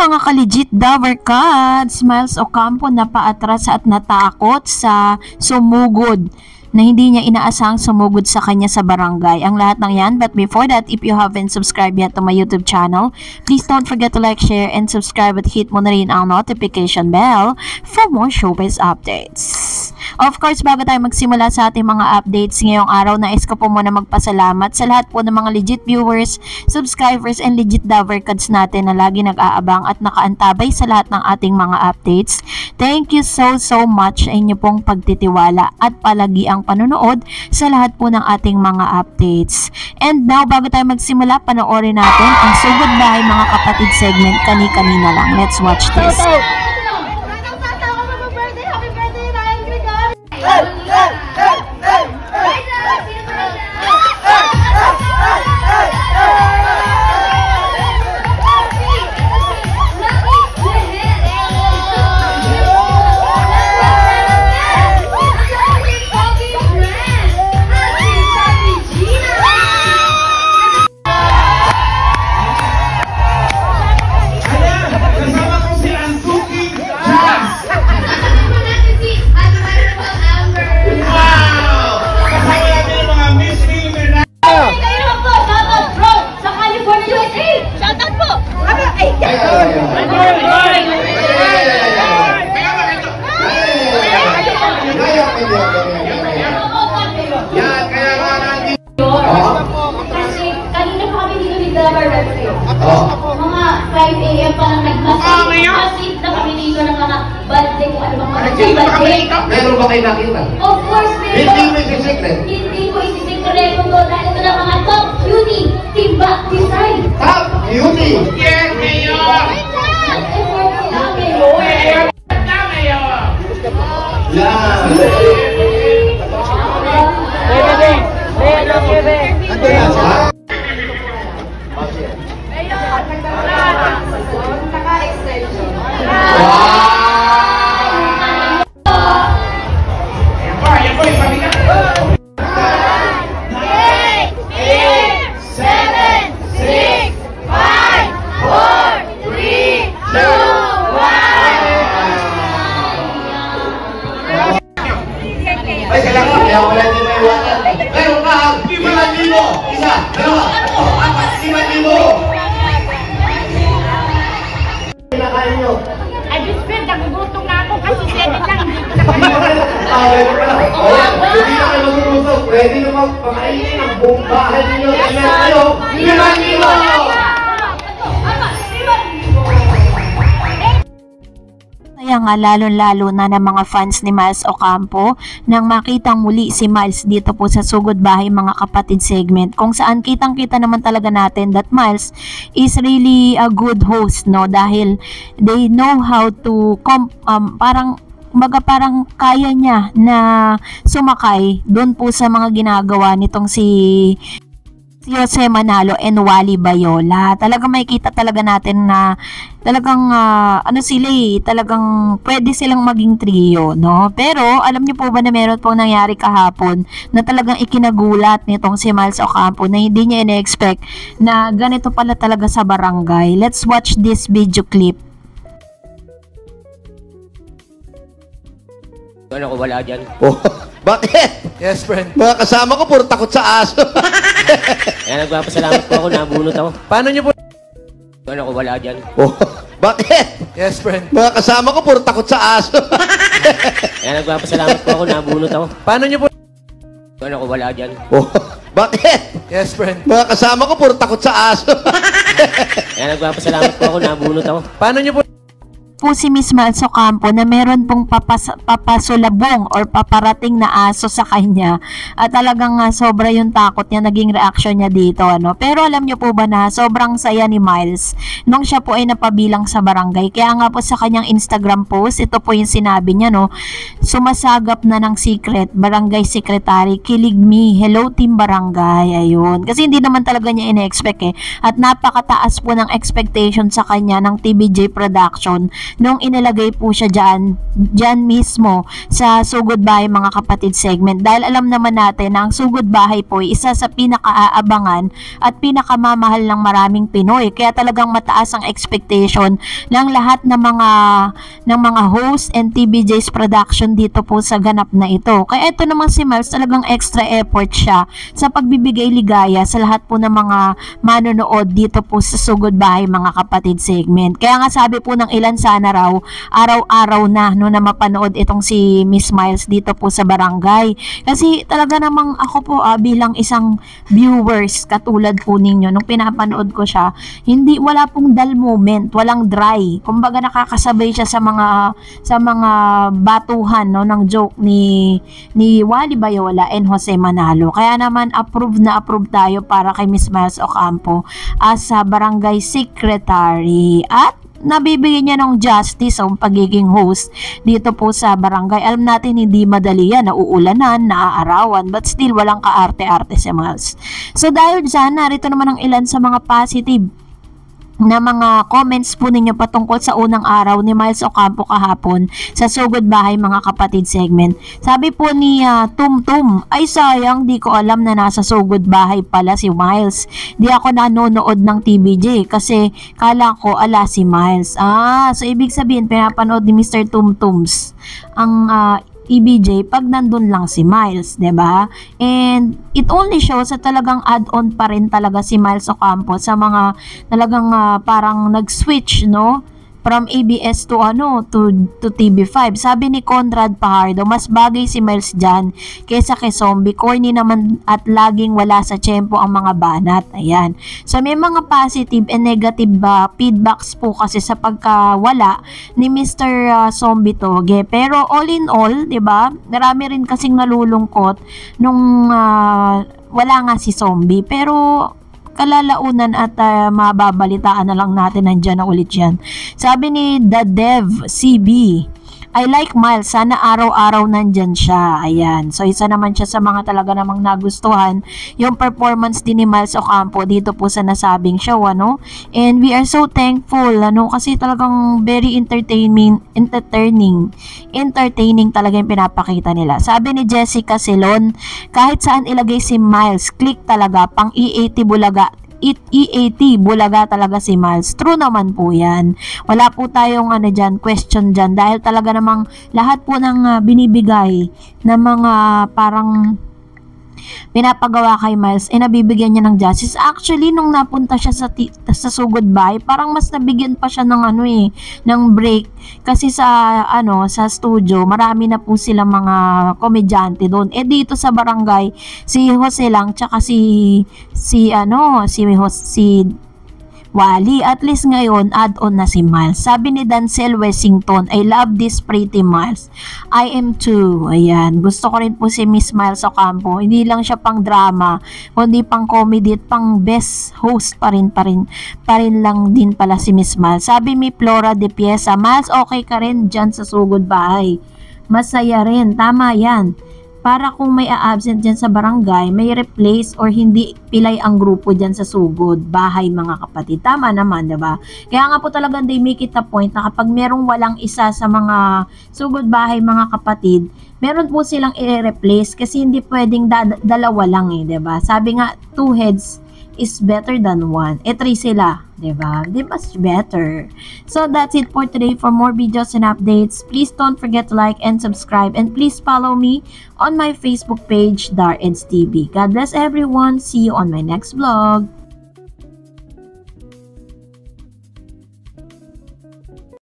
mga ka-legit Dover Cats, Miles Ocampo na paatras at natakot sa sumugod na hindi niya inaasahang sumugod sa kanya sa barangay. Ang lahat ng yan, but before that, if you haven't subscribed yet to my YouTube channel, please don't forget to like, share, and subscribe at hit mo na rin ang notification bell for more showbiz updates. Of course, bago tayo magsimula sa ating mga updates ngayong araw, nais ko po muna magpasalamat sa lahat po ng mga legit viewers, subscribers, and legit Dover Cats natin na lagi nag-aabang at nakaantabay sa lahat ng ating mga updates. Thank you so much sa inyo pong pagtitiwala at palagi ang panonood sa lahat po ng ating mga updates. And now, bago tayo magsimula, panoorin natin ang Sugod Bahay Mga Kapatid segment kani-kanina lang. Let's watch this. Mga 5 AM pa lang nag-masid na kami dito ng mga birthday kung ano bang mga birthday. Meron ba kayo nakita? Of course, meron. Hindi mo isi-secret? Hindi ko isi-secret ko to dahil ito ng mga top beauty timba design. Top beauty? Yes, Mayor! Nag-effort sila, Mayor. Yan! Ay, kailangan, kaya wala din may iwanan. Meron ka ang 5,000! Isa, dalawa, apat, 5,000! Pinakain nyo. Ay, Bispel, nagugutom na ako kasi 7 lang. Hindi ko na Hindi na kayo magugusok. Pwede naman pakainin ang buong bahay ninyo. Meron kayo, 5,000! Kaya nga lalo-lalo na ng mga fans ni Miles Ocampo nang makitang muli si Miles dito po sa Sugod Bahay Mga Kapatid segment, kung saan kitang-kita naman talaga natin that Miles is really a good host, no, dahil they know how to parang kaya niya na sumakay doon po sa mga ginagawa nitong si Jose Manalo and Wally Bayola. Talagang makikita talaga natin na talagang talagang pwede silang maging trio, no? Pero alam niyo po ba na meron pong nangyari kahapon na talagang ikinagulat nitong si Miles Ocampo na hindi niya ina-expect na ganito pala talaga sa barangay. Let's watch this video clip. Ano ko wala dyan? Oh, bakit? Yes, friend. Mga kasama ko, puro takot sa aso. Kaya nagpapasalamat po ako, nabunot ako. Paano niyo po? Ano ko wala dyan? Oh, bakit? Yes, friend. Mga kasama ko, puro takot sa aso. Kaya nagpapasalamat po ako, nabunot ako. Paano niyo po? Ano ko wala dyan? Oh, bakit? Yes, friend. Mga kasama ko, puro takot sa aso. Kaya nagpapasalamat po ako, nabunot ako. Paano niyo po? Po si Miss Miles Ocampo na meron pong papasulabong or paparating na aso sa kanya at talagang sobra yung takot niya, naging reaction niya dito, ano. Pero alam niyo po ba na sobrang saya ni Miles nung siya po ay napabilang sa barangay. Kaya nga po sa kanyang Instagram post, ito po yung sinabi niya, no, sumasagap na ng secret, barangay secretary, kilig me, hello team barangay, ayun. Kasi hindi naman talaga niya ina-expect at napakataas po ng expectation sa kanya ng TVJ production nung inilagay po siya dyan mismo sa Sugod Bahay mga kapatid segment. Dahil alam naman natin na ang Sugod Bahay po ay isa sa pinakaabangan at pinakamamahal ng maraming Pinoy. Kaya talagang mataas ang expectation ng lahat ng mga host and TVJ's production dito po sa ganap na ito. Kaya ito naman si Miles, talagang extra effort siya sa pagbibigay ligaya sa lahat po ng mga manonood dito po sa Sugod Bahay mga kapatid segment. Kaya nga sabi po ng ilan, sana raw araw-araw na no na mapanood itong si Miss Miles dito po sa barangay. Kasi talaga namang ako po bilang isang viewers katulad po ninyo, nung pinapanood ko siya, wala pong dull moment, walang dry. Kumbaga nakakasabay siya sa mga batuhan no ng joke ni Wally Bayola and Jose Manalo. Kaya naman approve tayo para kay Miss Miles Ocampo as barangay secretary, at nabibigyan niya ng justice ang pagiging host dito po sa barangay. Alam natin hindi madali yan, nauulanan, naaarawan, but still walang kaarte-arte si Miles. So dahil dyan, narito naman ang ilan sa mga positive na mga comments po ninyo patungkol sa unang araw ni Miles Ocampo kahapon sa Sugod Bahay mga kapatid segment. Sabi po ni Tumtum, ay sayang, di ko alam na nasa Sugod Bahay pala si Miles. Di ako nanonood ng TVJ kasi kala ko ala si Miles. So ibig sabihin pinapanood ni Mr. Tumtums ang EBJ pag nandun lang si Miles, 'di ba? And it only shows sa talagang add-on pa rin talaga si Miles Ocampo sa mga talagang parang nag-switch, no? From ABS to TV5. Sabi ni Conrad Pajardo, mas bagay si Miles dyan kesa kay Zombie. Corny naman at laging wala sa tiyempo ang mga banat. Ayan. So may mga positive and negative feedbacks po kasi sa pagkawala ni Mr. Zombie Toge. Pero all in all, 'di ba? Marami rin kasing nalulungkot nung wala nga si Zombie. Pero kalalaunan at mababalitaan na lang natin, nandyan na ulit yan. Sabi ni The Dev CB, I like Miles, sana araw-araw nandyan siya. Ayan. So isa naman siya sa mga talaga namang nagustuhan yung performance din ni Miles Ocampo dito po sa nasabing show, ano? And we are so thankful, ano? Kasi talagang very entertaining talaga yung pinapakita nila. Sabi ni Jessica Silon, kahit saan ilagay si Miles, click talaga, pang EAT Bulaga talaga si Miles. True naman po yan. Wala po tayong question dyan dahil talaga namang lahat po ng binibigay na mga parang pinapagawa kay Miles nabibigyan niya ng justice. Actually, nung napunta siya sa Sugod Bahay, parang mas nabigyan pa siya ng ng break kasi sa studio marami na po silang mga komedyante doon. Dito sa barangay, si Jose lang tsaka si Wally. At least ngayon, add-on na si Miles. Sabi ni Dancel Wessington, I love this pretty Miles. I am too. Ayan. Gusto ko rin po si Miss Miles Ocampo. Hindi lang siya pang drama, kundi pang comedy at pang best host pa rin lang din pala si Miss Miles. Sabi ni Flora de Piesa, Miles, okay ka rin dyan sa Sugod Bahay. Masaya rin. Tama yan. Para kung may a-absent dyan sa barangay, may replace or hindi pilay ang grupo dyan sa Sugod Bahay mga kapatid. Tama naman, diba? Kaya nga po talagang they make it a point na kapag merong walang isa sa mga Sugod Bahay mga kapatid, meron po silang i-replace kasi hindi pwedeng dalawa lang diba? Sabi nga, 2 heads is better than 1. 3 sila, diba? Di much better. So that's it for today. For more videos and updates, please don't forget to like and subscribe, and please follow me on my Facebook page, Dar Eds TV. God bless everyone. See you on my next vlog.